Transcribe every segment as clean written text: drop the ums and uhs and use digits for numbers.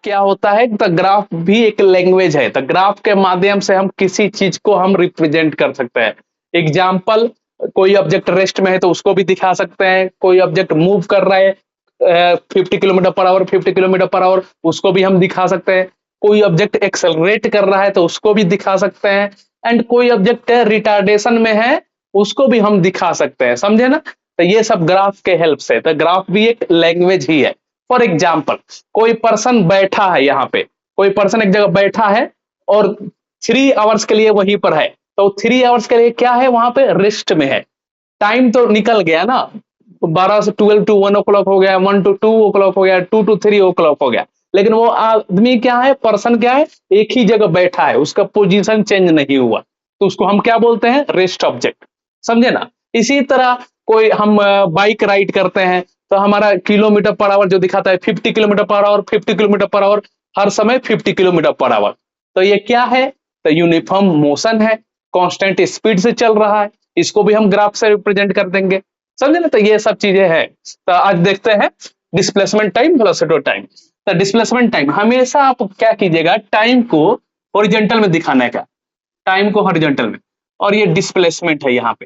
क्या होता है, द ग्राफ भी एक लैंग्वेज है। द ग्राफ के माध्यम से हम किसी चीज को हम रिप्रेजेंट कर सकते हैं। एग्जाम्पल, कोई ऑब्जेक्ट रेस्ट में है तो उसको भी दिखा सकते हैं, कोई ऑब्जेक्ट मूव कर रहा है 50 kilometre per hour, 50 kilometre per our, उसको भी हम दिखा सकते हैं। कोई ऑब्जेक्ट एक्सेलरेट कर रहा है तो उसको भी दिखा सकते हैं। एंड कोई ऑब्जेक्ट रिटार्डेशन में है उसको भी हम दिखा सकते हैं, समझे ना। तो ये सब ग्राफ के हेल्प से, तो ग्राफ भी एक लैंग्वेज ही है। फॉर एग्जाम्पल, कोई पर्सन बैठा है यहाँ पे, कोई पर्सन एक जगह बैठा है और 3 आवर्स के लिए वहीं पर है, तो 3 आवर्स के लिए क्या है, वहां पे रेस्ट में है। टाइम तो निकल गया ना, 12 से 12 टू 1 o'clock हो गया, 1 to 2 o'clock हो गया, 2 to 3 o'clock हो गया। लेकिन वो आदमी क्या है, पर्सन क्या है, एक ही जगह बैठा है, उसका पोजीशन चेंज नहीं हुआ, तो उसको हम क्या बोलते हैं, रेस्ट ऑब्जेक्ट। समझे ना। इसी तरह कोई हम बाइक राइड करते हैं तो हमारा किलोमीटर पर आवर जो दिखाता है 50 kilometre per hour, 50 kilometre per hour, हर समय 50 किलोमीटर पर आवर। तो ये क्या है, तो यूनिफॉर्म मोशन है, कांस्टेंट स्पीड से चल रहा है, इसको भी हम ग्राफ से रिप्रेजेंट कर देंगे। समझे ना। तो ये सब चीजें हैं। तो आज देखते हैं डिस्प्लेसमेंट टाइम, वेलोसिटी टाइम। तो डिस्प्लेसमेंट टाइम, हमेशा आप क्या कीजिएगा, टाइम को हॉरिजॉन्टल में दिखाने का, टाइम को हॉरिजॉन्टल में, और ये डिस्प्लेसमेंट है यहाँ पे।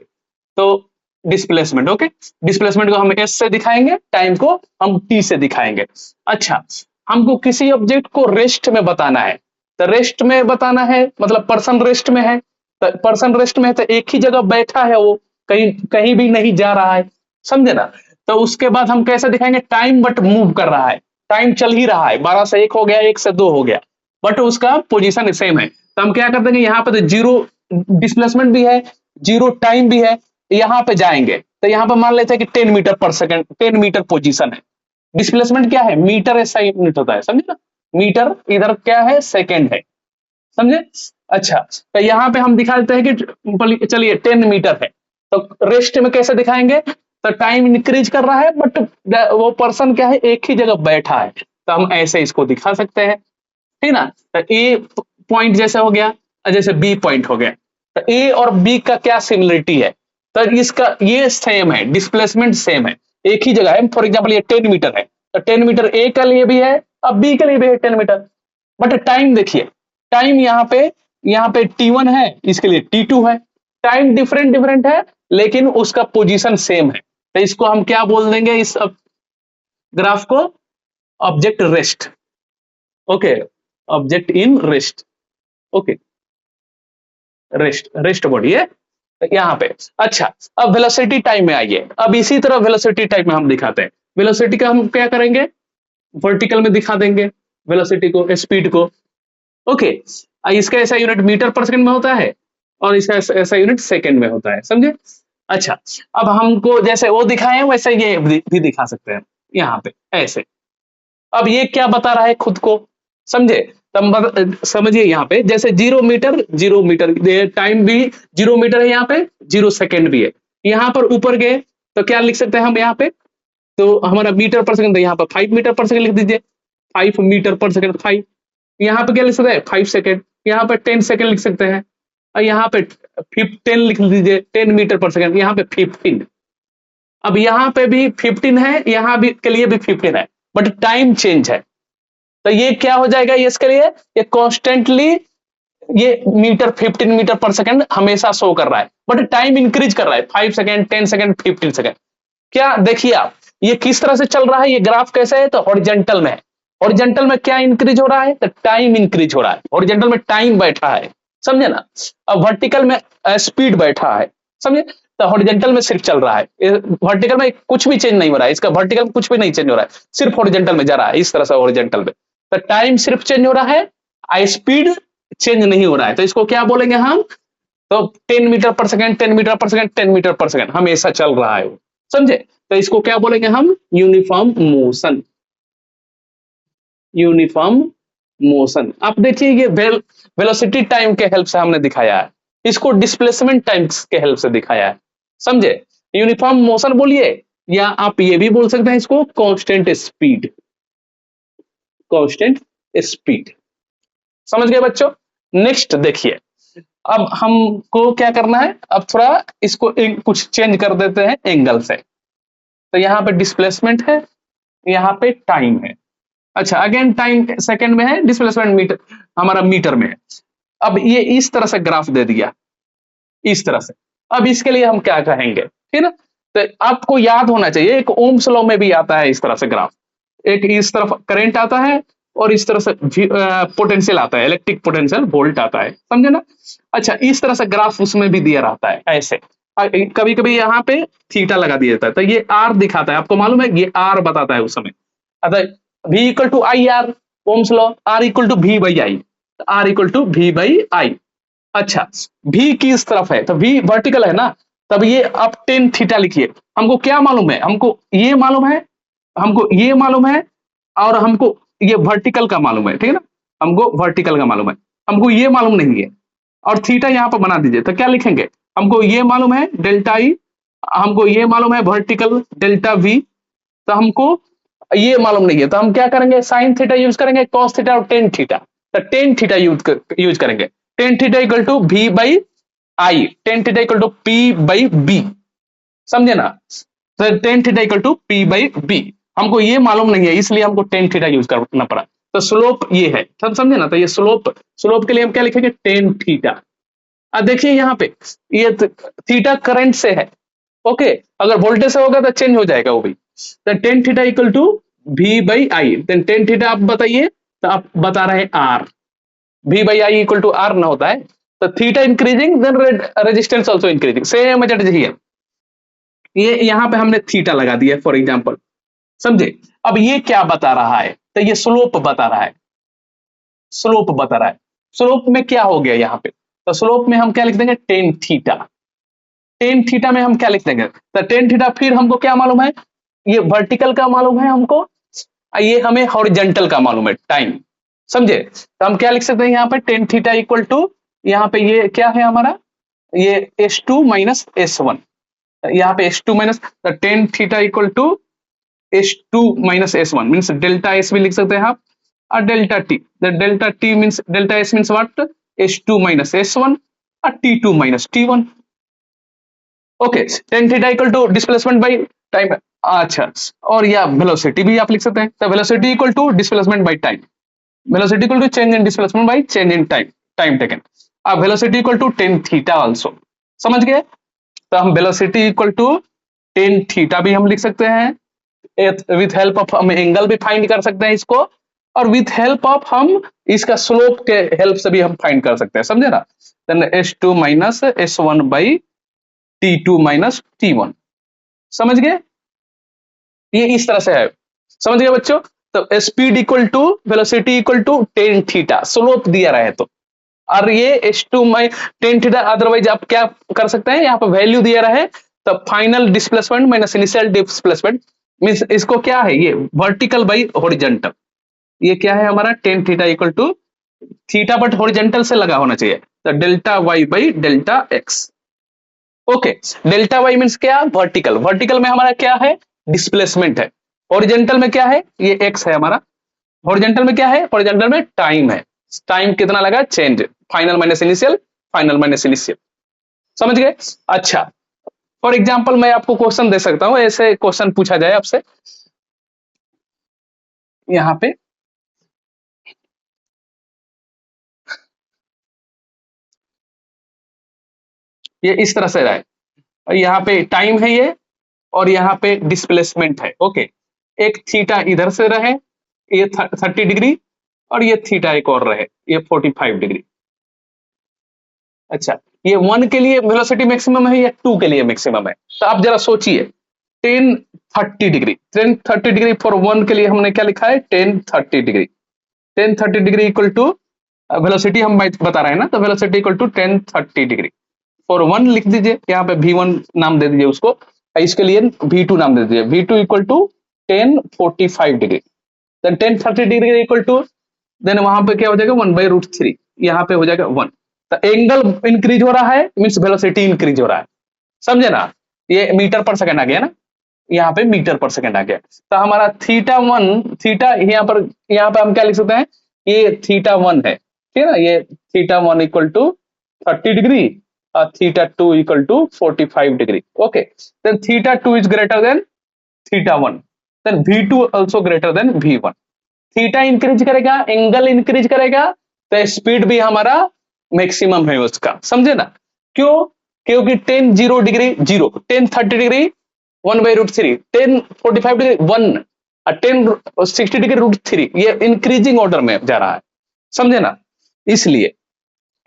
तो डिस्प्लेसमेंट, ओके, डिस्प्लेसमेंट को हम एस से दिखाएंगे, टाइम को हम टी से दिखाएंगे। अच्छा, हमको किसी ऑब्जेक्ट को रेस्ट में बताना है, तो रेस्ट में बताना है मतलब पर्सन रेस्ट में है, तो पर्सन रेस्ट में है तो एक ही जगह बैठा है, वो कहीं कहीं भी नहीं जा रहा है, समझे ना। तो उसके बाद हम कैसे दिखाएंगे, टाइम बट मूव कर रहा है, टाइम चल ही रहा है, 12 से 1 हो गया, 1 से 2 हो गया, बट उसका पोजीशन सेम है। तो हम क्या कर देंगे, यहाँ पे तो जीरो डिस्प्लेसमेंट भी है, जीरो टाइम भी है, यहाँ पे जाएंगे तो यहाँ पे मान लेते हैं कि 10 मीटर पर सेकंड, 10 मीटर पोजीशन है। डिस्प्लेसमेंट क्या है, मीटर ऐसा यूनिट होता है, समझे ना। मीटर इधर क्या है, सेकंड है, समझे। अच्छा, तो यहाँ पे हम दिखा देते हैं कि चलिए 10 मीटर है, तो रेस्ट में कैसे दिखाएंगे, तो टाइम इंक्रीज कर रहा है बट वो पर्सन क्या है, एक ही जगह बैठा है, तो हम ऐसे इसको दिखा सकते हैं, ठीक ना। तो ए पॉइंट जैसे हो गया, जैसे बी पॉइंट हो गया, तो ए और बी का क्या सिमिलरिटी है, तो इसका ये सेम है, डिस्प्लेसमेंट सेम है, एक ही जगह है। फॉर एग्जाम्पल ये 10 मीटर है, तो 10 मीटर ए के लिए भी है, अब बी के लिए भी है 10 मीटर, बट टाइम देखिए, टाइम यहाँ पे T1 है, इसके लिए T2 है, टाइम डिफरेंट डिफरेंट है लेकिन उसका पोजीशन सेम है, तो इसको हम क्या बोल देंगे, इस ग्राफ को, object rest, okay, object in rest, okay, rest, rest body है यहाँ पे। अच्छा, अब वेलोसिटी टाइम में आइए, अब इसी तरह वेलोसिटी टाइम में हम दिखाते हैं। वेलोसिटी का हम क्या करेंगे, वर्टिकल में दिखा देंगे वेलोसिटी को, स्पीड को, ओके। इसका ऐसा यूनिट मीटर पर सेकंड में होता है और इसका ऐसा यूनिट सेकंड में होता है, समझे। अच्छा, अब हमको जैसे वो दिखाए वैसे ये भी दिखा सकते हैं यहाँ पे ऐसे। अब ये क्या बता रहा है खुद को, समझे। तब समझिए यहाँ पे जैसे 0 मीटर, 0 मीटर टाइम भी 0 मीटर है, यहाँ पे 0 सेकेंड भी है। यहाँ पर ऊपर गए तो क्या लिख सकते हैं हम यहाँ पे, तो हमारा मीटर पर सेकंड, यहाँ पर 5 मीटर पर सेकंड लिख दीजिए, 5 मीटर पर सेकंड, 5। यहाँ पे क्या लिख सकते हैं, 5 सेकेंड, यहाँ पे 10 सेकेंड लिख सकते हैं, और यहाँ पे 10 लिख दीजिए, 10 मीटर पर सेकंड, यहाँ पे 15। अब यहाँ पे भी 15 है, यहाँ भी के लिए भी 15 है, बट टाइम चेंज है, तो ये क्या हो जाएगा, ये इसके लिए ये कॉन्स्टेंटली ये 15 मीटर पर सेकंड हमेशा शो कर रहा है, बट टाइम इंक्रीज कर रहा है, 5 सेकेंड, 10 सेकेंड, 15 सेकेंड। क्या देखिए आप, ये किस तरह से चल रहा है, ये ग्राफ कैसे है, तो हॉरिजॉन्टल में है। हॉरिजॉन्टल में क्या इंक्रीज हो रहा है, तो टाइम इंक्रीज हो रहा है, हॉरिजॉन्टल में टाइम बैठा है, समझे ना। अब वर्टिकल में स्पीड बैठा है, समझे। तो हॉरिजॉन्टल में सिर्फ चल रहा है, वर्टिकल में कुछ भी चेंज नहीं हो रहा है, इसका वर्टिकल में कुछ भी नहीं चेंज हो रहा है, सिर्फ हॉरिजॉन्टल में जा रहा है, इस तरह से हॉरिजॉन्टल में। तो टाइम सिर्फ चेंज हो रहा है, स्पीड चेंज नहीं हो रहा है, तो इसको क्या बोलेंगे हम, तो 10 मीटर पर सेकंड, 10 मीटर पर सेकंड, 10 मीटर पर सेकंड हमेशा चल रहा है वो, समझे। तो इसको क्या बोलेंगे हम, यूनिफॉर्म मोशन, यूनिफॉर्म मोशन। अब देखिए ये वेलोसिटी टाइम के हेल्प से हमने दिखाया है, इसको डिस्प्लेसमेंट टाइम के हेल्प से दिखाया है, समझे। यूनिफॉर्म मोशन बोलिए, या आप ये भी बोल सकते हैं इसको कांस्टेंट स्पीड, कांस्टेंट स्पीड, समझ गए बच्चों। नेक्स्ट देखिए, अब हमको क्या करना है, अब थोड़ा इसको कुछ चेंज कर देते हैं एंगल से। तो यहाँ पे डिस्प्लेसमेंट है, यहाँ पे टाइम है, अच्छा अगेन टाइम सेकंड में है, डिस्प्लेसमेंट मीटर हमारा मीटर में है। अब ये इस तरह से ग्राफ दे दिया, इस तरह से। अब इसके लिए हम क्या कहेंगे, ठीक है ना। तो आपको याद होना चाहिए, एक ओम्स लॉ में भी आता है इस तरह से ग्राफ, एक इस तरफ करंट आता है और इस तरह से पोटेंशियल आता है, इलेक्ट्रिक पोटेंशियल वोल्ट आता है, समझे ना। अच्छा इस तरह से ग्राफ उसमें भी दिया रहता है ऐसे, कभी कभी यहाँ पे थीटा लगा दिया जाता है, तो ये आर दिखाता है, आपको मालूम है ये आर बताता है उस समय। अतः v equal to I R, Ohm's law, R equal to v by I, R equal to v by I. अच्छा v किस तरफ है, तो v वर्टिकल है ना, तब ये आप टेन थीटा लिखिए। हमको क्या मालूम है, हमको ये मालूम है, हमको ये मालूम है, और हमको ये वर्टिकल का मालूम है, ठीक है ना, हमको वर्टिकल का मालूम है, हमको ये मालूम नहीं है। और थीटा यहाँ पर बना दीजिए, तो क्या लिखेंगे, हमको ये मालूम है डेल्टा ई, हमको ये मालूम है वर्टिकल डेल्टा वी, तो हमको ये मालूम नहीं है, तो हम क्या करेंगे, साइन थीटा यूज करेंगे, कॉस थीटा और टेन थीटा। तो टेन थीटा यूज करेंगे, tan theta equal to V by I, tan theta equal to P by B, समझे ना। तो tan theta equal to P by B, हमको ये मालूम नहीं है इसलिए हमको टेन थीटा यूज करना पड़ा। तो स्लोप ये है, सब समझे ना। तो ये स्लोप, स्लोप के लिए हम क्या लिखेंगे, टेन थीटा। अब देखिए यहाँ पे ये थीटा करंट से है, ओके, अगर वोल्टेज से होगा तो चेंज हो जाएगा वो भी। तो tan theta equal to V by I, then tan theta आप बताइए, तो आप बता रहे हैं R, V by I equal to R ना होता है। तो theta increasing then resistance also increasing, same as it is here. ये यहाँ पे हमने थीटा लगा दिया फॉर एग्जाम्पल, समझे। अब ये क्या बता रहा है, तो ये स्लोप बता रहा है, स्लोप बता रहा है। स्लोप में क्या हो गया यहाँ पे, तो स्लोप में हम क्या लिख देंगे, टेन थीटा। टेन थीटा में हम क्या लिख देंगे, तो टेन थीटा फिर हमको क्या मालूम है, ये वर्टिकल का मालूम है हमको, ये हमें हॉरिजेंटल का मालूम है टाइम, समझे। तो हम क्या लिख सकते हैं यहाँ पे, टेन थीटा इक्वल टू, यहाँ पे ये क्या है हमारा, ये S two minus S one, यहाँ पे S two minus, tan theta equal to S two minus S one means delta S भी लिख सकते हैं आप, और delta T, delta T means delta S means what, S two minus S one और T two minus T one. Okay, tan theta equal to displacement by time. अच्छा, और या वेलोसिटी भी आप लिख सकते हैं, तो velocity equal to displacement by time, velocity equal to change in displacement by change in time, time taken. अब velocity equal to tan theta also, समझ गए। तो हम velocity equal to tan theta भी हम लिख सकते हैं, विथ हेल्प ऑफ हम एंगल भी फाइंड कर सकते हैं इसको, और विथ हेल्प ऑफ हम इसका स्लोप के हेल्प से भी हम फाइंड कर सकते हैं, समझे ना। Then S two minus S one by T two minus T one, समझ गए। ये इस तरह से है, समझ गए बच्चों। तो speed equal to velocity equal to tan theta, slope दिया रहे तो, और ये एस टू माइ टेन थीटा, अदरवाइज आप क्या कर सकते हैं, यहाँ पर वैल्यू दिया रहे तो final displacement minus initial displacement means इसको क्या है, ये वर्टिकल बाई हॉरिजेंटल, ये क्या है हमारा tan theta equal to theta but horizontal से लगा होना चाहिए, तो delta Y by delta X. Okay, delta Y means क्या, वर्टिकल, वर्टिकल में हमारा क्या है, डिस्प्लेसमेंट है, हॉरिजेंटल में क्या है, ये एक्स है हमारा, हॉरिजेंटल में क्या है, हॉरिजेंटल में टाइम है, टाइम कितना लगा, change, final minus initial, final minus initial, समझ गए। अच्छा फॉर एग्जाम्पल मैं आपको क्वेश्चन दे सकता हूं, ऐसे क्वेश्चन पूछा जाए आपसे, यहाँ पे ये इस तरह से रहा है, और यहाँ पे टाइम है ये, और यहाँ पे डिस्प्लेसमेंट है, ओके। एक थीटा इधर से रहे, ये 30 डिग्री, और ये थीटा एक और रहे, ये 45 डिग्री। अच्छा, ये वन के लिए वेलोसिटी मैक्सिमम है या टू के लिए मैक्सिमम है, तो आप जरा सोचिए, tan 30 degree, tan 30 degree for one के लिए हमने क्या लिखा है, tan 30 degree, tan 30 degree equal to velocity हम बता रहे हैं ना, तो velocity equal to tan 30 degree for one लिख दीजिए, यहाँ पे V1 नाम दे दीजिए उसको, इसके लिए V2 नाम दे दीजिए, V2 equal to tan 45 degree, then tan 30 degree equal to, then वहां पे क्या हो जाएगा, वन बाई रूट थ्री, यहाँ पे हो जाएगा वन। तो एंगल इंक्रीज हो रहा है मीन्स वेलोसिटी इंक्रीज हो रहा है, समझे ना। ये मीटर पर सेकंड आ गया ना, यहाँ पे मीटर पर सेकंड आ गया। तो हमारा थीटा वन, थीटा यहाँ पर हम क्या लिख सकते हैं, ये थीटा वन है, ठीक है ना, ये theta one equal to 30 degree, और theta two equal to 45 degree, okay. Then theta two is greater than theta one, then V2 also greater than V1, theta increase करेगा, एंगल इंक्रीज करेगा, तो speed भी हमारा मैक्सिमम है उसका, समझे ना। क्यों? क्योंकि 10 0 डिग्री 0, 10 30 डिग्री 1/√3, 10 45 डिग्री 1 और 10 60 डिग्री √3, ये इंक्रीजिंग ऑर्डर में जा रहा है, समझे ना। इसलिए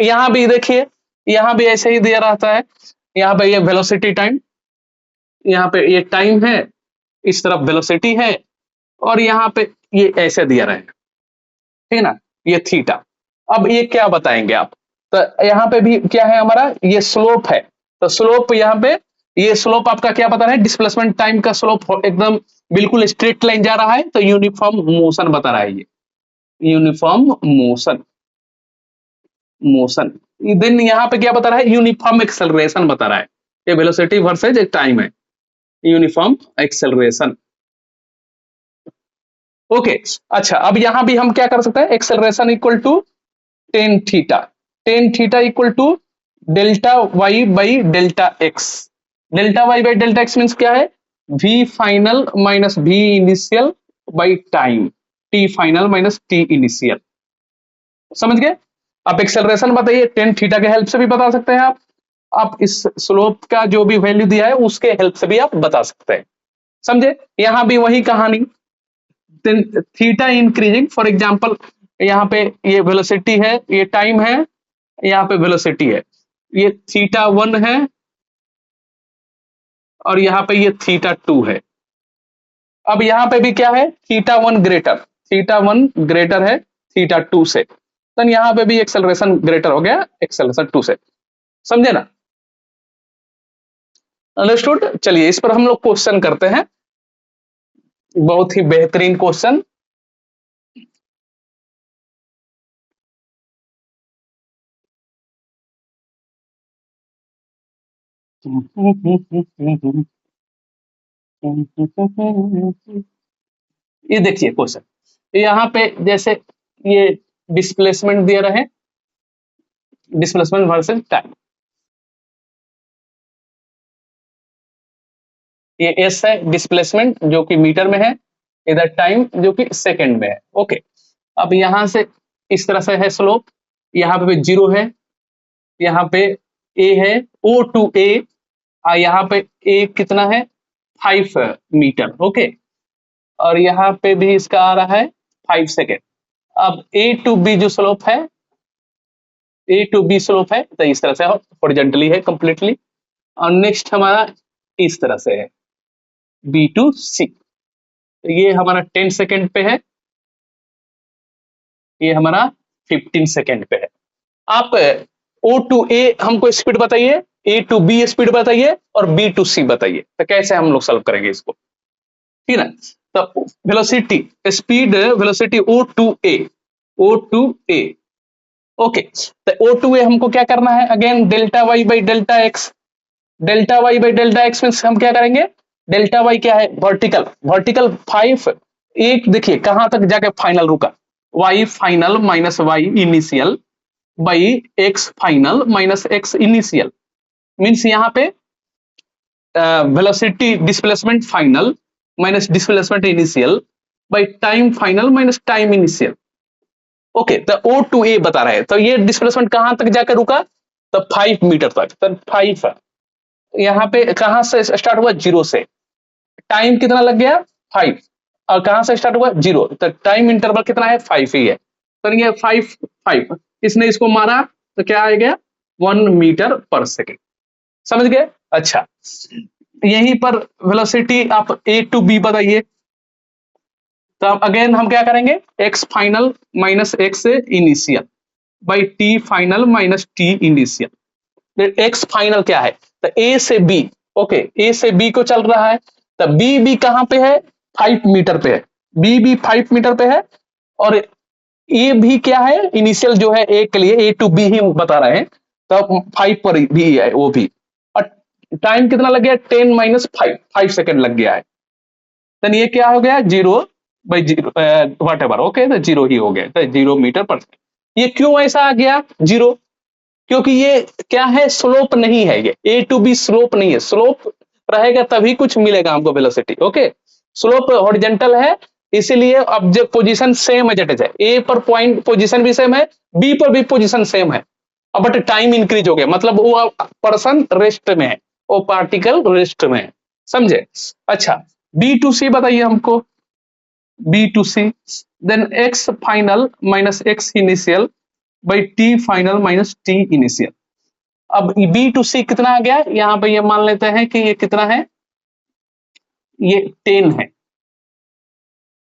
यहां भी देखिए, यहां भी ऐसे ही दिया रहता है। यहाँ पे ये वेलोसिटी टाइम, यहाँ पे ये टाइम है, इस तरफ वेलोसिटी है, और यहाँ पे ये ऐसे दिया रहेगा, ठीक है ना, ये थीटा। अब ये क्या बताएंगे आप, तो यहाँ पे भी क्या है हमारा, ये स्लोप है, तो स्लोप यहाँ पे, ये स्लोप आपका क्या बता रहा है, डिस्प्लेसमेंट टाइम का स्लोप एकदम बिल्कुल स्ट्रेट लाइन जा रहा है, तो यूनिफॉर्म मोशन बता रहा है ये, यूनिफॉर्म मोशन, मोशन। देन यहाँ पे क्या बता रहा है, यूनिफॉर्म एक्सेलरेशन बता रहा है, ये वेलोसिटी वर्सेज एक टाइम है, यूनिफॉर्म एक्सेलरेशन। ओके, अच्छा, अब यहां भी हम क्या कर सकते हैं, acceleration equal to tan theta, tan theta equal to delta Y by delta X. Delta Y by delta X means क्या है, V final minus V initial by time, T final minus T initial, समझ गए। आप acceleration बताइए, tan theta के help से भी बता सकते हैं आप इस स्लोप का जो भी वैल्यू दिया है उसके हेल्प से भी आप बता सकते हैं, समझे। यहां भी वही कहानी, थीटा इंक्रीजिंग, फॉर एग्जांपल यहाँ पे ये वेलोसिटी है, ये टाइम है, यहाँ पे वेलोसिटी है, ये थीटा 1 है, और यहाँ पे ये थीटा 2 है। अब यहाँ पे भी क्या है, थीटा 1 ग्रेटर, थीटा 1 ग्रेटर है थीटा 2 से, तो यहाँ पे भी एक्सेलरेशन ग्रेटर हो गया एक्सेलरेशन 2 से, समझे ना। अंडरस्टूड। चलिए इस पर हम लोग क्वेश्चन करते हैं, बहुत ही बेहतरीन क्वेश्चन। ये देखिए क्वेश्चन, यहाँ पे जैसे ये डिस्प्लेसमेंट दिया रहे, डिस्प्लेसमेंट वर्सेस टाइम, ये एस है डिस्प्लेसमेंट जो कि मीटर में है, इधर टाइम जो कि सेकंड में है। ओके, अब यहां से इस तरह से है स्लोप, यहाँ पे 0 है, यहाँ पे ए है, ओ टू ए, यहाँ पे ए कितना है 5 मीटर, ओके, और यहाँ पे भी इसका आ रहा है 5 सेकेंड। अब ए टू बी जो स्लोप है, ए टू बी स्लोप है, तो इस तरह से हॉरिजॉन्टली है कंप्लीटली, और नेक्स्ट हमारा इस तरह से है बी टू सी, तो ये हमारा 10 सेकेंड पे है, ये हमारा 15 सेकेंड पे है। आप ओ टू ए हमको स्पीड बताइए, ए टू बी स्पीड बताइए, और बी टू सी बताइए, तो कैसे हम लोग सॉल्व करेंगे इसको, ठीक है ना। तो velocity speed velocity O to A, O to A, okay, तो ओ टू ए हमको क्या करना है, again delta Y by delta X, delta Y by delta X mean हम क्या करेंगे, डेल्टा वाई क्या है वर्टिकल, वर्टिकल 5, एक देखिए कहां तक जाके फाइनल रुका, Y final minus Y initial by X final minus X initial, means यहाँ पे velocity displacement final minus displacement initial by time final minus time initial. Okay, तो ओ टू ए बता रहे हैं, तो ये डिस्प्लेसमेंट कहां तक जाकर रुका, तो 5 मीटर तक, तो 5 यहाँ पे कहां से स्टार्ट हुआ, 0 से, टाइम कितना लग गया 5, और कहां से स्टार्ट हुआ 0, तो टाइम इंटरवल कितना है 5 ही है, तो ये 5 5, इसने इसको मारा तो क्या आ गया 1 मीटर पर सेकेंड, समझ गए। अच्छा, यहीं पर वेलोसिटी आप ए टू बी बताइए, तो अगेन हम क्या करेंगे, x final minus X initial by T final minus T initial. X final क्या है, तो ए से बी, ओके, ए से बी को चल रहा है, तो बी बी कहां पे है 5 मीटर पे है, बी बी 5 मीटर पे है, और ए भी क्या है इनिशियल जो है ए के लिए, ए टू बी ही बता रहे हैं, तो 5 पर भी है वो भी, और टाइम कितना लग गया 10 माइनस 5, 5 सेकेंड लग गया है, तो ये क्या हो गया 0 बाई 0 वट एवर, ओके, तो 0 ही हो गया, तो 0 मीटर पर सेकेंड। ये क्यों ऐसा आ गया 0, क्योंकि ये क्या है स्लोप नहीं है, ये ए टू बी स्लोप नहीं है, स्लोप रहेगा तभी कुछ मिलेगा हमको वेलोसिटी, ओके, स्लोप हॉरिजॉन्टल है, इसीलिए object position same as it is है, ए पर पॉइंट पोजीशन भी सेम है, बी पर भी पोजीशन सेम है, बट टाइम इंक्रीज हो गया, मतलब वो पर्सन रेस्ट में है, वो पार्टिकल रेस्ट में है, समझे। अच्छा, बी टू सी बताइए हमको, B to C, then X final minus X initial by T final minus T initial. अब बी टू सी कितना आ गया, यहाँ पे ये मान लेते हैं कि ये कितना है, ये 10 है,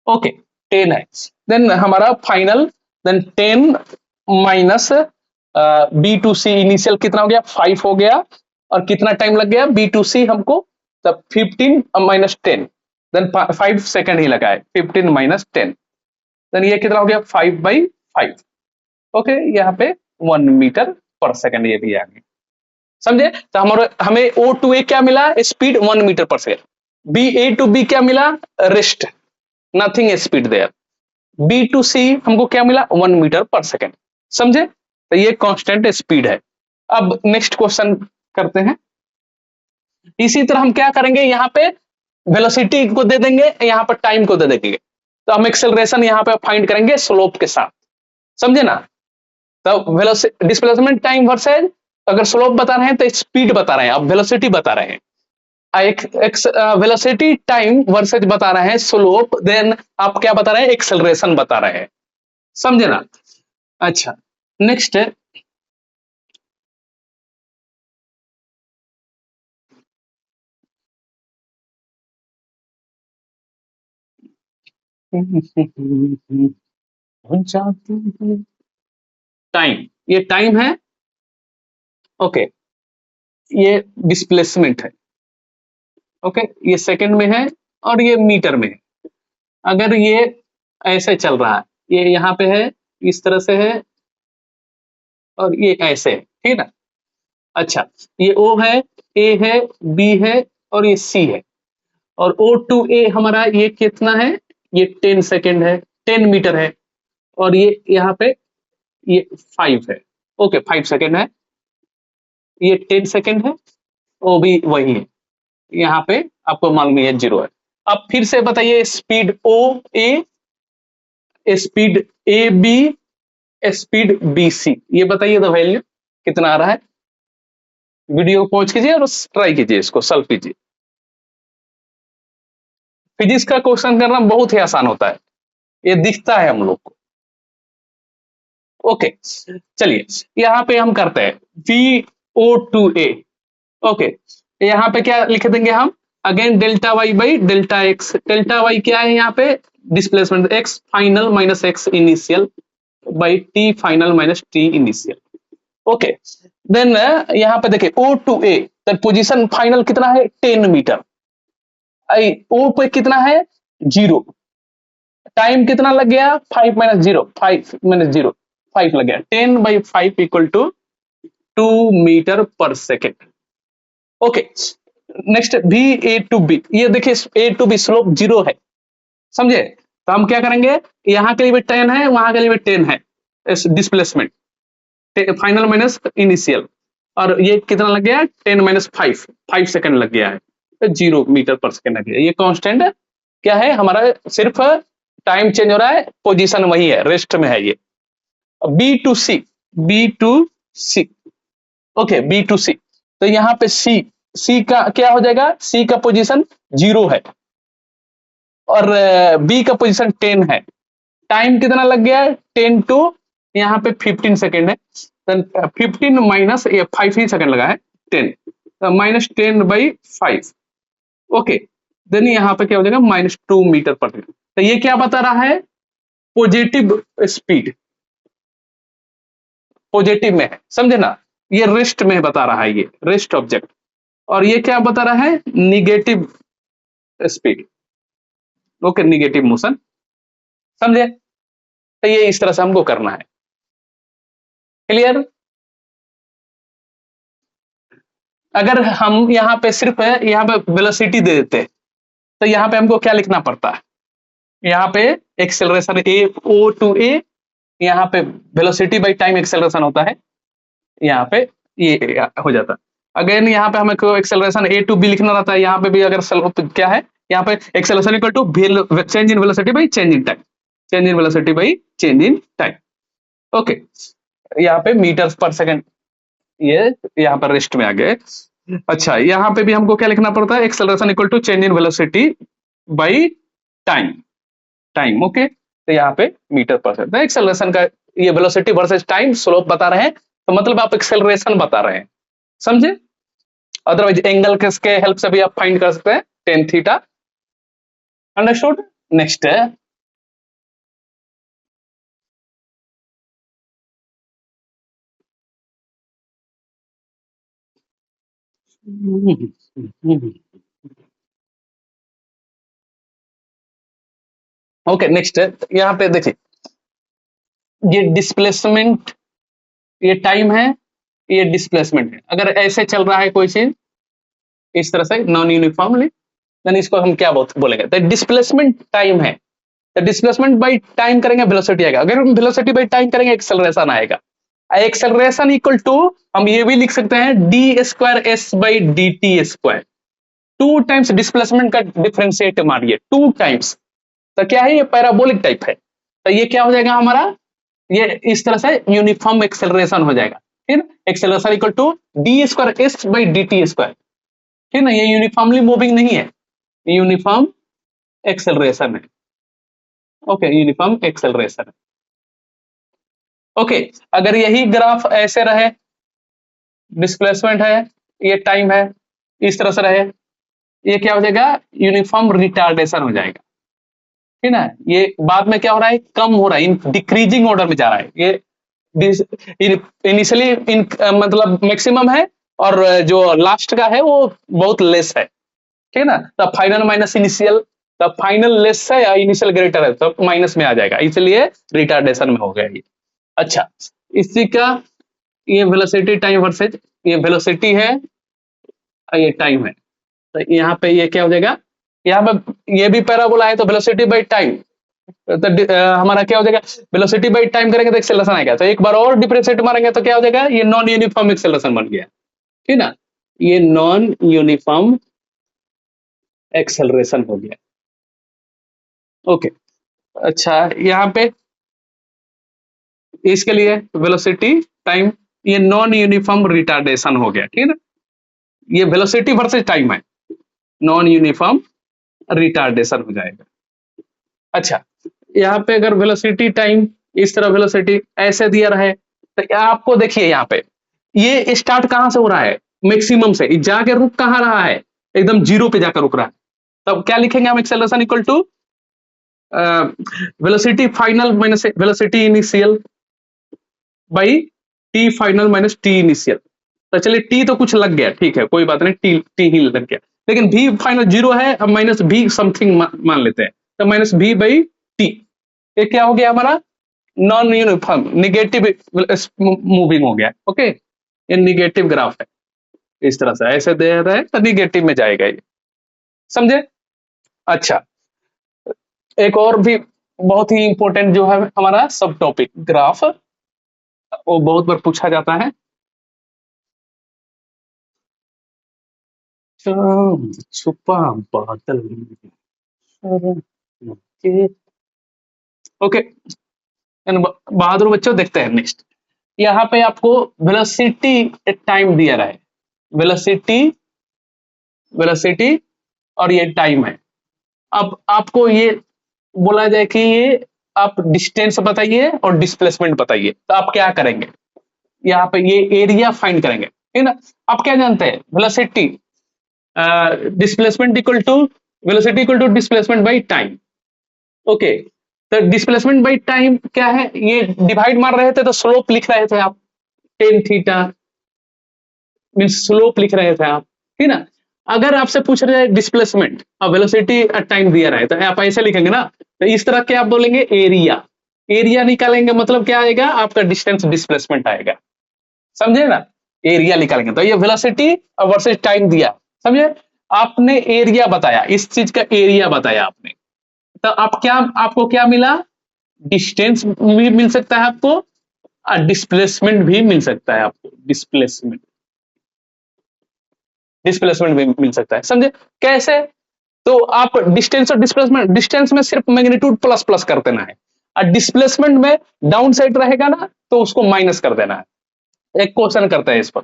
ओके 10 है। देन हमारा final, then 10 minus B to C initial कितना हो गया, 5 हो गया, और कितना टाइम लग गया बी टू सी हमको, तब 15 माइनस 10, देन 5 सेकेंड ही लगा है, 15 माइनस 10, देन ये कितना हो गया 5/5, ओके, यहाँ पे 1 मीटर पर सेकेंड ये भी आ गया, समझे। तो हमारे हमें ओ टू ए क्या मिला, speed 1 metre per second, B A to B क्या मिला, rest, nothing speed there, B to C हमको क्या मिला 1 मीटर पर सेकेंड, समझे। तो ये कांस्टेंट स्पीड है। अब नेक्स्ट क्वेश्चन करते हैं। इसी तरह हम क्या करेंगे, यहाँ पे वेलोसिटी को दे देंगे, यहाँ पर टाइम को दे देंगे, तो हम एक्सेलरेशन यहाँ पे फाइंड करेंगे स्लोप के साथ, समझे ना। तो वेलोसिटी डिस्प्लेसमेंट टाइम वर्सेज, अगर स्लोप बता रहे हैं तो स्पीड बता रहे हैं, अब वेलोसिटी बता रहे हैं, वेलोसिटी टाइम वर्सेज बता रहे हैं स्लोप, देन आप क्या बता रहे हैं, एक्सेलरेशन बता रहे हैं, समझे ना। अच्छा, नेक्स्ट टाइम, ये टाइम है, ओके, ये डिस्प्लेसमेंट है, ओके, ये सेकंड में है और ये मीटर में है। अगर ये ऐसे चल रहा है, ये यहाँ पे है, इस तरह से है, और ये ऐसे है, ठीक है ना। अच्छा, ये ओ है, ए है, बी है, और ये सी है, और ओ टू ए हमारा ये कितना है, ये 10 सेकेंड है, 10 मीटर है, और ये यहाँ पे ये 5 है, ओके 5 सेकेंड है, ये 10 सेकेंड है, वो भी वही है, यहाँ पे आपको मालूम है 0 है। अब फिर से बताइए, speed O A, speed A B, speed B C, ये बताइए द वैल्यू कितना आ रहा है। वीडियो को पॉज कीजिए और ट्राई कीजिए, इसको सॉल्व कीजिए। फिजिक्स का क्वेश्चन करना बहुत ही आसान होता है, ये दिखता है हम लोग को, ओके। चलिए यहाँ पे हम करते हैं V O to A, okay, यहाँ पे क्या लिख देंगे हम, again delta Y by delta X, delta Y क्या है यहाँ पे, displacement, X final minus X initial by T final minus T initial, okay. Then यहाँ पे देखिए O to A, position final कितना है 10 मीटर, ओ पे कितना है 0, टाइम कितना लग गया 5 माइनस 0, 5 माइनस 0 5 लग गया, 10/5 equal to 2 metre per second, okay. Next B A to B, ये देखिए ए टू बी स्लोप 0 है, समझे। तो हम क्या करेंगे, यहाँ के लिए भी 10 है, वहां के लिए भी 10 है, डिस्प्लेसमेंट फाइनल माइनस इनिशियल, और ये कितना लग गया 10 माइनस 5 सेकेंड लग गया है, तो 0 मीटर पर सेकेंड लग गया। ये कांस्टेंट क्या है हमारा, सिर्फ टाइम चेंज हो रहा है, पोजीशन वही है, रेस्ट में है ये। B to C, B to C, okay, B to C, तो यहाँ पे सी का क्या हो जाएगा, सी का पोजीशन 0 है, और बी का पोजीशन 10 है, टाइम कितना लग गया है 10 टू यहाँ पे 15 सेकेंड है, 15 माइनस ये 5 ही सेकेंड लगा है 10, माइनस 10/5, ओके। देन यहाँ पे क्या हो जाएगा -2 मीटर पर सेकेंड। तो ये क्या बता रहा है, पॉजिटिव स्पीड, पॉजिटिव में है, समझे ना, ये रेस्ट में बता रहा है, ये रेस्ट ऑब्जेक्ट, और ये क्या बता रहा है negative speed, okay, negative motion, समझे। तो ये इस तरह से हमको करना है, क्लियर। अगर हम यहाँ पे सिर्फ यहाँ पे वेलोसिटी दे देते, तो यहाँ पे हमको क्या लिखना पड़ता है, यहाँ पे एक्सेलरेशन ए ओ टू ए, यहाँ पे वेलोसिटी बाई टाइम एक्सेलरेशन होता है, यहाँ पे ये हो जाता है। अगेन यहाँ पे हमें एक्सेलरेशन ए टू बी लिखना रहता है, यहाँ पे भी अगर क्या है यहाँ पे acceleration equal to change in velocity by change in time, change in velocity by change in time. Okay, यहाँ पे मीटर्स पर सेकंड, ये यहाँ पर रेस्ट में आ गए। अच्छा, यहाँ पे भी हमको क्या लिखना पड़ता है, acceleration equal to change in velocity by time, time. Okay, तो यहाँ पे मीटर पर सेकंड एक्सेलरेशन का, ये वेलोसिटी वर्सेस टाइम स्लोप बता रहे हैं, तो मतलब आप एक्सेलरेशन बता रहे हैं, समझे। अदरवाइज एंगल के हेल्प से भी आप फाइंड कर सकते हैं टेन थीटा। अंडरस्टूड। नेक्स्ट है ओके, नेक्स्ट है यहाँ पे देखिए, ये डिस्प्लेसमेंट, ये टाइम है, ये डिस्प्लेसमेंट है। अगर ऐसे चल रहा है कोई चीज इस तरह से नॉन यूनिफॉर्मली, देन इसको हम क्या बोलेंगे, तो डिस्प्लेसमेंट टाइम है। तो डिस्प्लेसमेंट बाई टाइम करेंगे वेलोसिटी आएगा, अगर हम वेलोसिटी बाई टाइम करेंगे एक्सेलरेशन आएगा। एक्सेलरेशन इक्वल टू, हम ये भी लिख सकते हैं D square S by D T square, two times displacement का डिफरेंशिएट मारिए, टू टाइम्स। तो क्या है, ये पैराबोलिक टाइप है, तो ये क्या हो जाएगा हमारा, ये इस तरह से यूनिफॉर्म एक्सेलरेशन हो जाएगा। ठीक, acceleration equal to D square S by D T square. ठीक ना, ये यूनिफॉर्मली मूविंग नहीं है, यूनिफॉर्म एक्सेलरेशन है। ओके, यूनिफॉर्म एक्सेलरेशन है। ओके, अगर यही ग्राफ ऐसे रहे, डिस्प्लेसमेंट है, ये टाइम है, इस तरह से रहे, ये क्या हो जाएगा, यूनिफॉर्म रिटार्डेशन हो जाएगा। ठीक है, ये बाद में क्या हो रहा है, कम हो रहा है, इन डिक्रीजिंग ऑर्डर में जा रहा है। ये इनिशियली इन मतलब मैक्सिमम है, और जो लास्ट का है वो बहुत लेस है। ठीक है ना, तब फाइनल माइनस इनिशियल, तब फाइनल लेस है या इनिशियल ग्रेटर है तब माइनस में आ जाएगा, इसलिए रिटार्डेशन में हो गया ये। अच्छा, इसी का ये वेलोसिटी टाइम वर्सेज, ये वेलोसिटी है और ये टाइम है, तो यहाँ पे ये क्या हो जाएगा, यहाँ पे ये भी पैराबोला है, तो वेलोसिटी बाई टाइम, तो हमारा क्या हो जाएगा, वेलोसिटी बाई टाइम करेंगे तो एक्सेलरेशन आएगा, तो एक बार और डिफरेंशिएट मारेंगे तो क्या हो जाएगा, ये नॉन यूनिफॉर्म एक्सेलरेशन बन गया। ठीक ना, ये नॉन यूनिफॉर्म एक्सेलरेशन हो गया। ओके, अच्छा, यहाँ पे इसके लिए वेलोसिटी टाइम, ये नॉन यूनिफॉर्म रिटार्डेशन हो गया। ठीक है ना, ये वेलोसिटी वर्सेस टाइम है, नॉन यूनिफॉर्म रिटार्डेशन हो जाएगा। अच्छा, यहाँ पे अगर वेलोसिटी टाइम, इस तरह वेलोसिटी ऐसे दिया रहे, तो आपको देखिए यहाँ पे ये स्टार्ट कहां से हो रहा है, मैक्सिमम से, जाके रुक कहां रहा है, एकदम जीरो पे जाकर रुक रहा है। तब क्या लिखेंगे हम, acceleration equal to velocity final minus velocity initial by T final minus T initial. तो चलिए टी तो कुछ लग गया, ठीक है, कोई बात नहीं, टी टी ही लग गया, लेकिन भी फाइनल जीरो है, अब माइनस भी समथिंग मान लेते हैं, तो माइनस भी बाई टी, ये क्या हो गया हमारा, नॉन यूनिफॉर्म निगेटिव मूविंग हो गया। ओके, ये निगेटिव ग्राफ है, इस तरह से ऐसे दे रहे हैं तो निगेटिव में जाएगा ये, समझे। अच्छा, एक और भी बहुत ही इंपॉर्टेंट जो है हमारा सब टॉपिक ग्राफ, वो बहुत बार पूछा जाता है। छुपा बादल, ओके, बहादुर बच्चों देखते हैं नेक्स्ट। यहाँ पे आपको वेलोसिटी टाइम दिया रहा है, वेलोसिटी, वेलोसिटी और ये टाइम है। अब आपको ये बोला जाए कि ये आप डिस्टेंस बताइए और डिस्प्लेसमेंट बताइए, तो आप क्या करेंगे, यहाँ पे ये एरिया फाइंड करेंगे। ठीक ना, आप क्या जानते हैं, velocity displacement equal to, velocity equal to displacement by time. Okay, तो डिस्प्लेसमेंट बाई टाइम क्या है, ये डिवाइड मार रहे थे तो स्लोप लिख रहे थे आप, टेन थीटा मीन स्लोप लिख रहे थे आप। ठीक ना, अगर आपसे पूछ रहे हैं डिस्प्लेसमेंट और वेलोसिटी टाइम दिया रहा है, तो आप ऐसे लिखेंगे ना, तो इस तरह के आप बोलेंगे एरिया, एरिया निकालेंगे मतलब क्या आएगा, आपका डिस्टेंस डिस्प्लेसमेंट आएगा, समझे ना, एरिया निकालेंगे। तो ये वेलोसिटी और वर्सेस टाइम दिया, समझे, आपने एरिया बताया, इस चीज का एरिया बताया आपने, तो आप क्या, आपको क्या मिला, डिस्टेंस भी मिल सकता है आपको और डिस्प्लेसमेंट भी मिल सकता है आपको, डिस्प्लेसमेंट, डिस्प्लेसमेंट भी मिल सकता है, समझे कैसे। तो आप डिस्टेंस और डिस्प्लेसमेंट, डिस्टेंस में सिर्फ मैग्नीट्यूड प्लस प्लस कर देना है, और डिस्प्लेसमेंट में डाउन साइड रहेगा ना तो उसको माइनस कर देना है। एक क्वेश्चन करते हैं इस पर।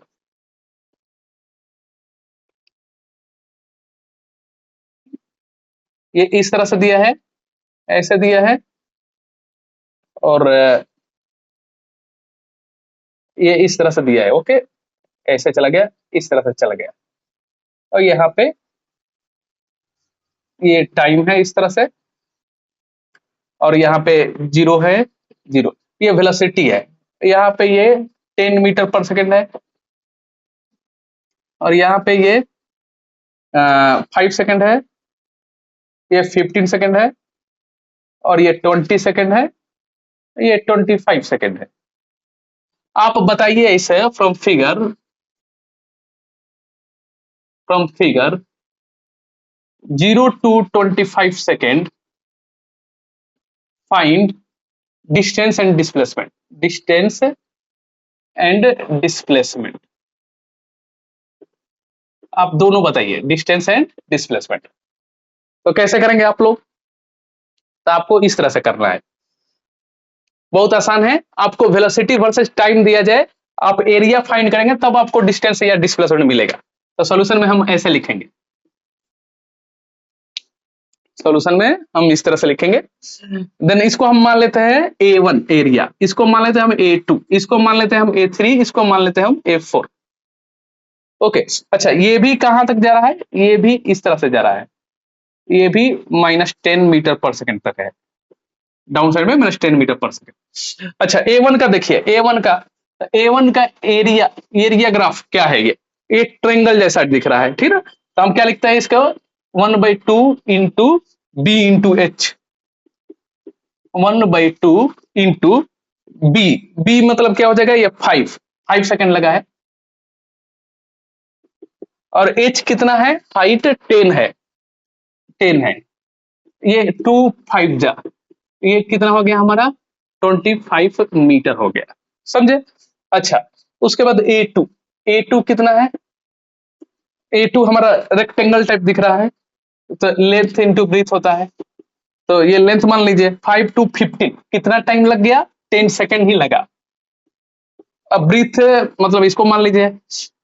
ये इस तरह से दिया है, ऐसे दिया है, और ये इस तरह से दिया है। ओके, ऐसे चला गया, इस तरह से चला गया, और यहाँ पे ये टाइम है इस तरह से, और यहाँ पे जीरो है, जीरो, ये वेलोसिटी है। यहाँ पे ये 10 मीटर पर सेकेंड है, और यहाँ पे ये 5 सेकेंड है, ये 15 सेकेंड है, और ये 20 सेकेंड है, ये 25 सेकेंड है। आप बताइए इसे from figure 0 to 25 second, find distance and displacement, distance and displacement. आप दोनों बताइए, डिस्टेंस एंड डिस्प्लेसमेंट। तो कैसे करेंगे आप लोग? तो आपको इस तरह से करना है, बहुत आसान है। आपको वेलोसिटी वर्सेस टाइम दिया जाए, आप एरिया फाइंड करेंगे तब आपको डिस्टेंस या डिस्प्लेसमेंट मिलेगा। तो सॉल्यूशन में हम ऐसे लिखेंगे, सॉल्यूशन में हम इस तरह से लिखेंगे। देन इसको हम मान लेते हैं A1 एरिया, इसको मान लेते हैं हम A2, इसको मान लेते हैं हम A3, इसको मान लेते हैं हम A4। ओके, अच्छा ये भी कहां तक जा रहा है? ये भी इस तरह से जा रहा है, ये भी -10 मीटर पर सेकेंड तक है, डाउन साइड में -10 मीटर पर सेकेंड। अच्छा A1 का देखिए, A1 का एरिया, एरिया ग्राफ क्या है? ये एक ट्रेंगल जैसा दिख रहा है, ठीक है। तो हम क्या लिखते हैं इसका? 1/2 into B into H, 1/2 into B, B मतलब क्या हो जाएगा? ये 5 सेकेंड लगा है, और एच कितना है? हाइट 10 है, 10 है, ये 2 5 जा, ये कितना हो गया हमारा? 25 मीटर हो गया, समझे? अच्छा, उसके बाद A2 कितना है? A2 हमारा रेक्टेंगल टाइप दिख रहा है, तो लेंथ इंटू ब्रीथ होता है, तो ये लेंथ मान लीजिए 5 to 15, कितना टाइम लग गया? 10 सेकेंड ही लगा। अब ब्रीथ मतलब इसको मान लीजिए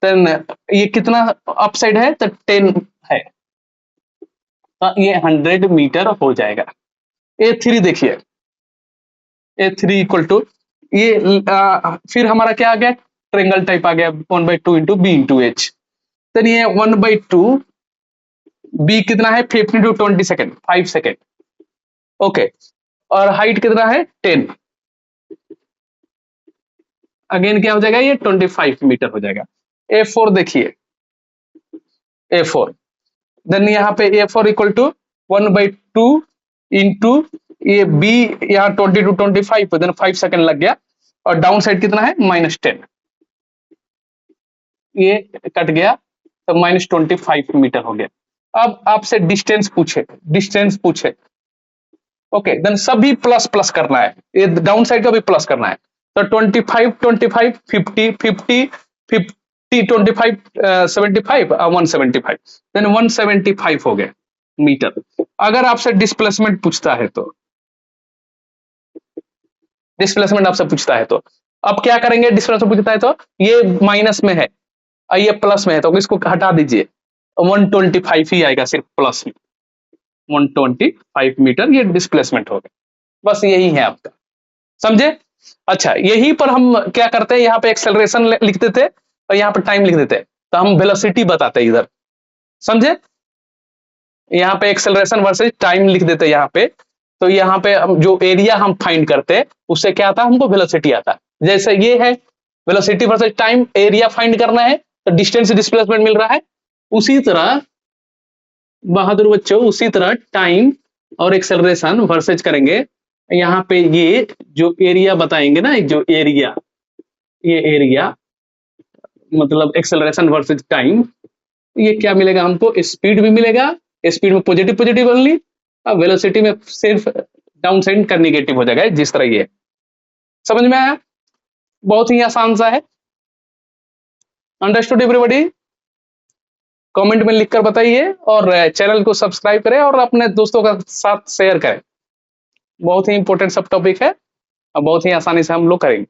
10, ये कितना अप साइड है? तो 10 है, तो ये 100 मीटर हो जाएगा। A3 देखिए, A3 इक्वल टू ये फिर हमारा क्या आ गया? ट्रेंगल टाइप आ गया, 1/2 इंटू बी इंटू एच। तो ये 1/2, बी कितना है? 15 to 20 सेकेंड, 5 सेकेंड। ओके, और हाइट कितना है? 10, अगेन क्या हो जाएगा? ये 25 मीटर हो जाएगा। A4 देखिए, A4, देन यहाँ पे A4 इक्वल टू 1/2 इंटू ये बी, यहाँ 20 to 25, देन 5 सेकेंड लग गया, और डाउन साइड कितना है? -10, ये कट गया, तो -25 मीटर हो गया। अब आपसे डिस्टेंस पूछे, डिस्टेंस पूछे, ओके, देन सभी प्लस प्लस करना है, ये डाउन साइड का भी प्लस करना है। तो 25 25 50 50 50 25 75 175, देन 175 हो गए मीटर। अगर आपसे डिस्प्लेसमेंट पूछता है तो, डिस्प्लेसमेंट आपसे पूछता है तो अब क्या करेंगे? डिस्प्लेसमेंट पूछता है तो ये माइनस में है और ये प्लस में है, तो इसको हटा दीजिए, 125 ही आएगा सिर्फ प्लस में, 125 मीटर ये डिस्प्लेसमेंट हो गया। बस यही है आपका, समझे? अच्छा, यही पर हम क्या करते हैं, यहाँ पे एक्सेलरेशन लिख देते और यहाँ पे टाइम लिख देते, तो हम वेलोसिटी बताते इधर, समझे? यहाँ पे एक्सेलरेशन वर्सेस टाइम लिख देते यहाँ पे, तो यहाँ पे हम जो एरिया हम फाइंड करते उससे क्या आता? हमको वेलोसिटी आता। जैसे ये है velocity versus time, area find करना है तो डिस्टेंस डिस्प्लेसमेंट मिल रहा है। उसी तरह बहादुर बच्चों, उसी तरह टाइम और एक्सेलरेशन वर्सेज करेंगे। यहाँ पे ये जो एरिया बताएंगे ना, जो एरिया, ये एरिया मतलब एक्सेलरेशन वर्सेज टाइम, ये क्या मिलेगा हमको? स्पीड भी मिलेगा, स्पीड में पॉजिटिव पॉजिटिव ओनली, और वेलोसिटी में सिर्फ डाउन साइड का निगेटिव हो जाएगा, जिस तरह ये। समझ में आया? बहुत ही आसान सा है। Understood everybody? कमेंट में लिखकर बताइए और चैनल को सब्सक्राइब करें और अपने दोस्तों के साथ शेयर करें। बहुत ही इंपॉर्टेंट सब टॉपिक है और बहुत ही आसानी से हम लोग करेंगे।